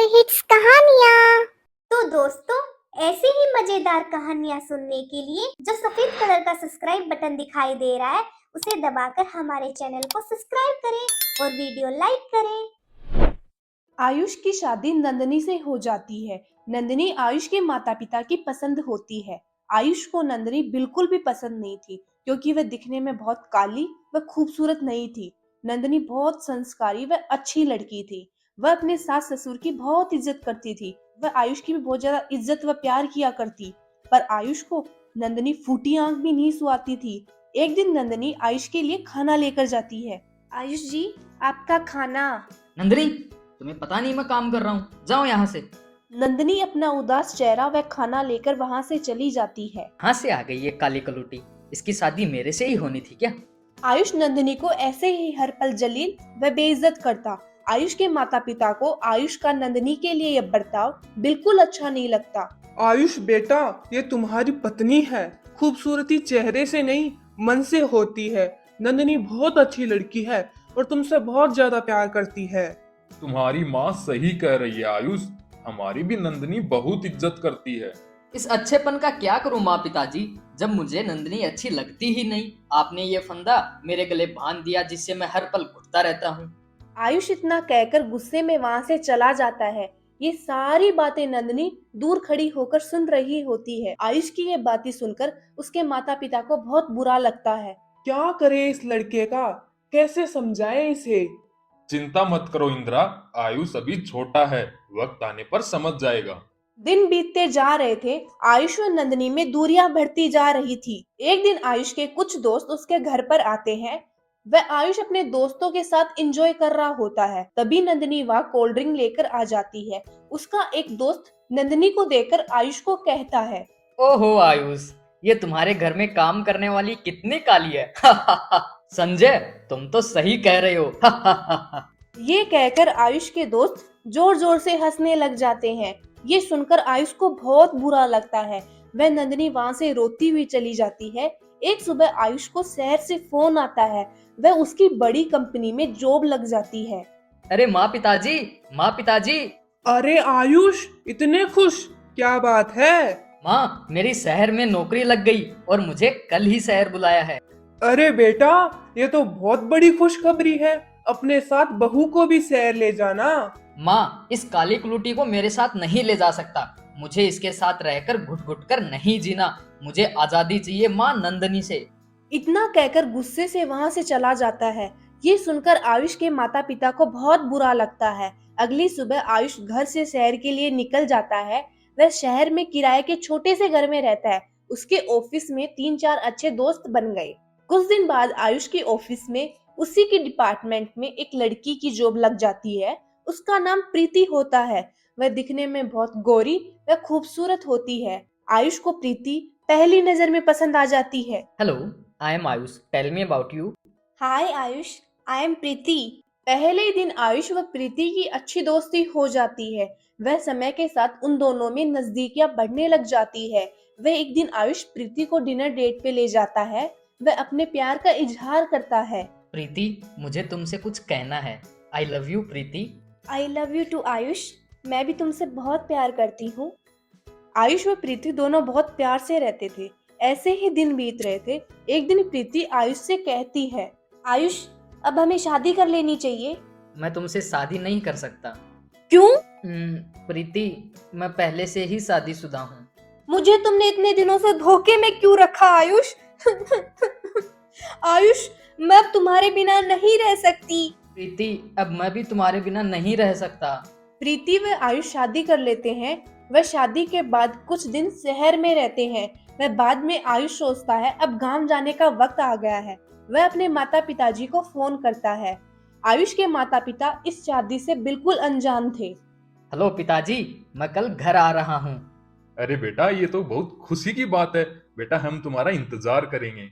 Hits कहानियाँ। तो दोस्तों, ऐसी ही मजेदार कहानियाँ सुनने के लिए जो सफेद कलर का सब्सक्राइब बटन दिखाई दे रहा है उसे दबाकर हमारे चैनल को सब्सक्राइब करें और वीडियो लाइक करें। आयुष की शादी नंदनी से हो जाती है। नंदनी आयुष के माता पिता की पसंद होती है। आयुष को नंदनी बिल्कुल भी पसंद नहीं थी क्योंकि वह दिखने में बहुत काली व खूबसूरत नहीं थी। नंदनी बहुत संस्कारी व अच्छी लड़की थी। वह अपने सास ससुर की बहुत इज्जत करती थी। वह आयुष की भी बहुत ज्यादा इज्जत व प्यार किया करती। पर आयुष को नंदनी फूटी आंख भी नहीं सुहाती थी। एक दिन नंदनी आयुष के लिए खाना लेकर जाती है। आयुष जी, आपका खाना। नंदनी, तुम्हें पता नहीं मैं काम कर रहा हूँ, जाओ यहाँ से। नंदनी अपना उदास चेहरा व खाना लेकर वहाँ से चली जाती है। कहाँ से आ गई ये काली कलूटी? इसकी शादी मेरे से ही होनी थी क्या? आयुष नंदनी को ऐसे ही हर पल जलील व बेइज्जत करता। आयुष के माता पिता को आयुष का नंदनी के लिए यह बर्ताव बिल्कुल अच्छा नहीं लगता। आयुष बेटा, ये तुम्हारी पत्नी है। खूबसूरती चेहरे से नहीं मन से होती है। नंदनी बहुत अच्छी लड़की है और तुमसे बहुत ज्यादा प्यार करती है। तुम्हारी माँ सही कह रही है आयुष, हमारी भी नंदनी बहुत इज्जत करती है। इस अच्छेपन का क्या करूँ माँ पिताजी, जब मुझे नंदनी अच्छी लगती ही नहीं। आपने ये फंदा मेरे गले बांध दिया जिससे मैं हर पल घुटता रहता हूँ। आयुष इतना कहकर गुस्से में वहाँ से चला जाता है। ये सारी बातें नंदनी दूर खड़ी होकर सुन रही होती है। आयुष की ये बातें सुनकर उसके माता पिता को बहुत बुरा लगता है। क्या करे इस लड़के का, कैसे समझाएं इसे। चिंता मत करो इंदिरा, आयुष अभी छोटा है, वक्त आने पर समझ जाएगा। दिन बीतते जा रहे थे। आयुष और नंदनी में दूरियां बढ़ती जा रही थी। एक दिन आयुष के कुछ दोस्त उसके घर पर आते हैं। वह आयुष अपने दोस्तों के साथ एंजॉय कर रहा होता है। तभी नंदनी वहाँ कोल्ड ड्रिंक लेकर आ जाती है। उसका एक दोस्त नंदनी को देखकर आयुष को कहता है, ओहो आयुष, ये तुम्हारे घर में काम करने वाली कितनी काली है। संजय, तुम तो सही कह रहे हो। ये कहकर आयुष के दोस्त जोर जोर से हंसने लग जाते हैं। ये सुनकर आयुष को बहुत बुरा लगता है। वह नंदनी वहाँ से रोती हुई चली जाती है। एक सुबह आयुष को शहर से फोन आता है। वह उसकी बड़ी कंपनी में जॉब लग जाती है। अरे माँ पिताजी, माँ पिताजी। अरे आयुष, इतने खुश, क्या बात है। माँ, मेरी शहर में नौकरी लग गई और मुझे कल ही शहर बुलाया है। अरे बेटा, ये तो बहुत बड़ी खुशखबरी है। अपने साथ बहू को भी शहर ले जाना। माँ, इस काली कुलूटी को मेरे साथ नहीं ले जा सकता। मुझे इसके साथ रहकर घुट घुट कर नहीं जीना। मुझे आजादी चाहिए माँ नंदनी से। इतना कहकर गुस्से से वहाँ से चला जाता है। ये सुनकर आयुष के माता पिता को बहुत बुरा लगता है। अगली सुबह आयुष घर से शहर के लिए निकल जाता है। वह शहर में किराए के छोटे से घर में रहता है। उसके ऑफिस में 3-4 अच्छे दोस्त बन गए। कुछ दिन बाद आयुष के ऑफिस में उसी के डिपार्टमेंट में एक लड़की की जॉब लग जाती है। उसका नाम प्रीति होता है। वह दिखने में बहुत गोरी व खूबसूरत होती है। आयुष को प्रीति पहली नजर में पसंद आ जाती है। Hello, I am Ayush, tell me about you. Hi Ayush, I am Preeti. पहले ही दिन आयुष व प्रीति की अच्छी दोस्ती हो जाती है। वह समय के साथ उन दोनों में नजदीकियां बढ़ने लग जाती है। वह एक दिन आयुष प्रीति को डिनर डेट पे ले जाता है। वह अपने प्यार का इजहार करता है। प्रीति, मुझे तुमसे कुछ कहना है। I love you Preeti. I love you too Ayush, मैं भी तुमसे बहुत प्यार करती हूँ। आयुष व प्रीति दोनों बहुत प्यार से रहते थे। ऐसे ही दिन बीत रहे थे। एक दिन प्रीति आयुष से कहती है, आयुष, अब हमें शादी कर लेनी चाहिए। मैं तुमसे शादी नहीं कर सकता। क्यों? प्रीति, मैं पहले से ही शादीशुदा हूँ। मुझे तुमने इतने दिनों से धोखे में क्यों रखा आयुष? आयुष, मैं अब तुम्हारे बिना नहीं रह सकती। प्रीति, अब मैं भी तुम्हारे बिना नहीं रह सकता। प्रीति व आयुष शादी कर लेते हैं। वह शादी के बाद कुछ दिन शहर में रहते हैं। वह बाद में आयुष सोचता है अब गांव जाने का वक्त आ गया है। वह अपने माता पिताजी को फोन करता है। आयुष के माता पिता इस शादी से बिल्कुल अनजान थे। हेलो पिताजी, मैं कल घर आ रहा हूँ। अरे बेटा, ये तो बहुत खुशी की बात है। बेटा, हम तुम्हारा इंतजार करेंगे।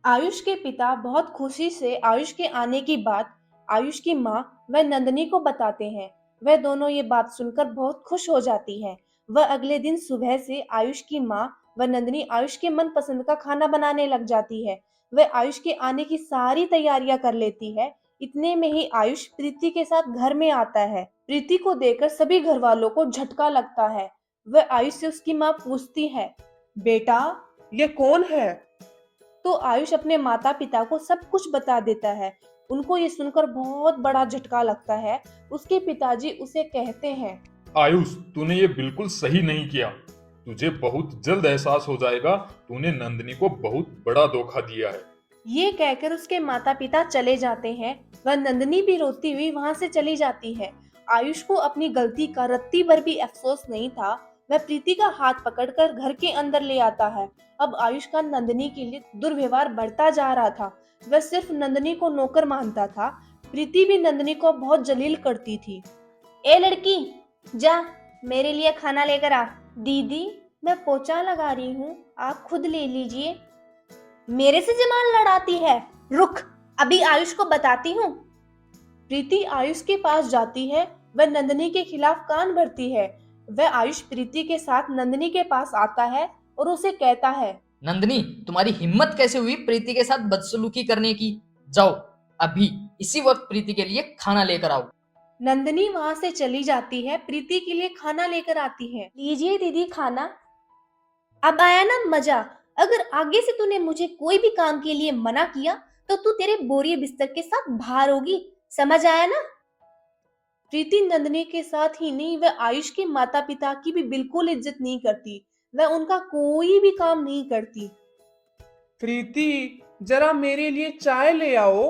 आयुष के पिता बहुत खुशी से आयुष के आने की बात आयुष की माँ व नंदनी को बताते हैं। वह दोनों ये बात सुनकर बहुत खुश हो जाती है। वह अगले दिन सुबह से आयुष की माँ व नंदनी आयुष के मन पसंद का खाना बनाने लग जाती है। वह आयुष के आने की सारी तैयारियां कर लेती है। इतने में ही आयुष प्रीति के साथ घर में आता है। प्रीति को देखकर सभी घर वालों को झटका लगता है। वह आयुष से उसकी माँ पूछती है, बेटा, ये कौन है? तो आयुष अपने माता पिता को सब कुछ बता देता है। उनको ये सुनकर बहुत बड़ा झटका लगता है। उसके पिताजी उसे कहते हैं, आयुष, तूने ये बिल्कुल सही नहीं किया। तुझे बहुत जल्द एहसास हो जाएगा तूने नंदिनी को बहुत बड़ा धोखा दिया है। ये कहकर उसके माता पिता चले जाते हैं। वह नंदिनी भी रोती हुई वहां से चली जाती है। आयुष को अपनी गलती का रत्ती भर भी अफसोस नहीं था। वह प्रीति का हाथ पकड़कर घर के अंदर ले आता है। अब आयुष का नंदिनी के लिए दुर्व्यवहार बढ़ता जा रहा था। वह सिर्फ नंदिनी को नौकर मानता था। प्रीति भी नंदिनी को बहुत जलील करती थी। ए लड़की, जा मेरे लिए खाना लेकर आ। दीदी, मैं पोछा लगा रही हूँ, आप खुद ले लीजिए। मेरे से जमाल लड़ाती है, रुक, अभी आयुष को बताती हूँ। प्रीति आयुष के पास जाती है। वह नंदिनी के खिलाफ कान भरती है। वह आयुष प्रीति के साथ नंदिनी के पास आता है और उसे कहता है, नंदिनी, तुम्हारी हिम्मत कैसे हुई प्रीति के साथ बदसलूकी करने की? जाओ अभी इसी वक्त प्रीति के लिए खाना लेकर आओ। नंदिनी वहां से चली जाती है। प्रीति के लिए खाना लेकर आती है। लीजिए दीदी खाना। अब आया ना मजा। अगर आगे से तूने मुझे कोई भी काम के लिए मना किया तो तू तेरे बोरिए बिस्तर के साथ बाहर होगी, समझ आया ना? प्रीति नंदिनी के साथ ही नहीं, वह आयुष के माता पिता की भी बिल्कुल इज्जत नहीं करती। वह उनका कोई भी काम नहीं करती। प्रीति, जरा मेरे लिए चाय ले आओ।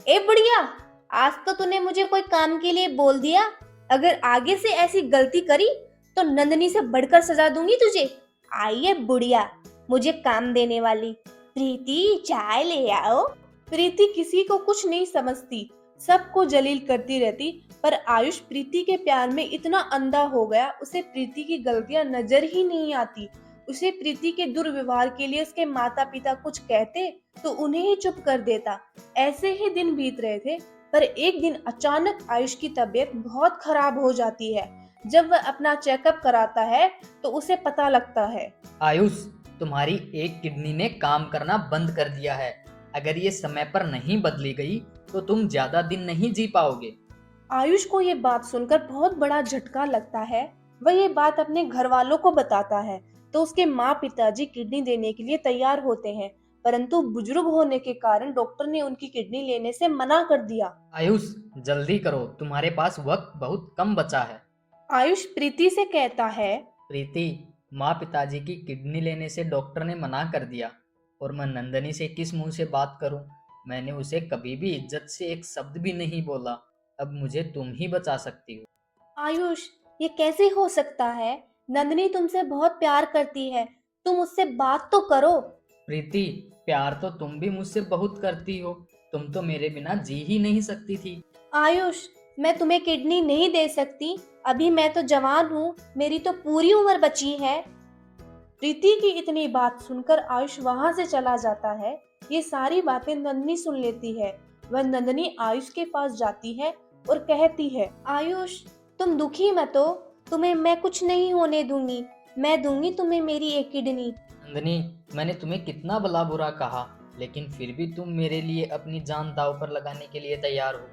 ए बुढ़िया, आज तो तूने मुझे कोई काम के लिए बोल दिया। अगर आगे से ऐसी गलती करी तो नंदिनी से बढ़कर सजा दूंगी तुझे। आई है बुढ़िया, मुझे काम देने वाली। प्रीति, चाय ले आओ। प्रीति किसी को कुछ नहीं समझती, सबको जलील करती रहती। पर आयुष प्रीति के प्यार में इतना अंधा हो गया, उसे प्रीति की गलतियां नजर ही नहीं आती। उसे प्रीति के दुर्व्यवहार के लिए उसके माता पिता कुछ कहते तो उन्हें ही चुप कर देता। ऐसे ही दिन बीत रहे थे। पर एक दिन अचानक आयुष की तबीयत बहुत खराब हो जाती है। जब वह अपना चेकअप कराता है तो उसे पता लगता है, आयुष, तुम्हारी एक किडनी ने काम करना बंद कर दिया है। अगर ये समय पर नहीं बदली गई तो तुम ज्यादा दिन नहीं जी पाओगे। आयुष को ये बात सुनकर बहुत बड़ा झटका लगता है। वह ये बात अपने घर वालों को बताता है तो उसके माँ पिताजी किडनी देने के लिए तैयार होते हैं। परंतु बुजुर्ग होने के कारण डॉक्टर ने उनकी किडनी लेने से मना कर दिया। आयुष, जल्दी करो, तुम्हारे पास वक्त बहुत कम बचा है। आयुष प्रीति से कहता है, प्रीति, माँ पिताजी की किडनी लेने से डॉक्टर ने मना कर दिया और मैं नंदिनी से किस मुंह से बात करूं? मैंने उसे कभी भी इज्जत से एक शब्द भी नहीं बोला। अब मुझे तुम ही बचा सकती हो। आयुष, ये कैसे हो सकता है? नंदिनी तुमसे बहुत प्यार करती है, तुम उससे बात तो करो। प्रीति, प्यार तो तुम भी मुझसे बहुत करती हो। तुम तो मेरे बिना जी ही नहीं सकती थी। आयुष, मैं तुम्हें किडनी नहीं दे सकती। अभी मैं तो जवान हूँ, मेरी तो पूरी उम्र बची है। प्रीति की इतनी बात सुनकर आयुष वहां से चला जाता है। ये सारी बातें नंदिनी सुन लेती है। वह नंदिनी आयुष के पास जाती है और कहती है, आयुष, तुम दुखी मत हो, तुम्हें मैं कुछ नहीं होने दूंगी। मैं दूंगी तुम्हें मेरी एक किडनी। नंदिनी, मैंने तुम्हें कितना भला बुरा कहा, लेकिन फिर भी तुम मेरे लिए अपनी जान दांव पर लगाने के लिए तैयार हो।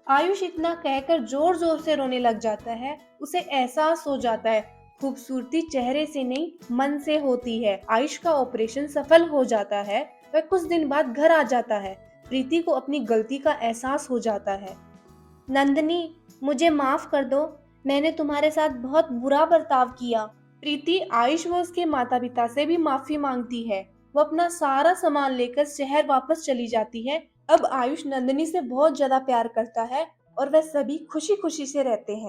आयुष इतना कहकर जोर जोर से रोने लग जाता है। उसे एहसास हो जाता है खूबसूरती चेहरे से नहीं, मन से होती है। आयुष का ऑपरेशन सफल हो जाता है। वह कुछ दिन बाद घर आ जाता है। प्रीति को अपनी गलती का एहसास हो जाता है। नंदिनी, मुझे माफ कर दो, मैंने तुम्हारे साथ बहुत बुरा बर्ताव किया। प्रीति आयुष व उसके माता पिता से भी माफी मांगती है। वो अपना सारा सामान लेकर शहर वापस चली जाती है। अब आयुष नंदिनी से बहुत ज्यादा प्यार करता है और वह सभी खुशी खुशी से रहते हैं।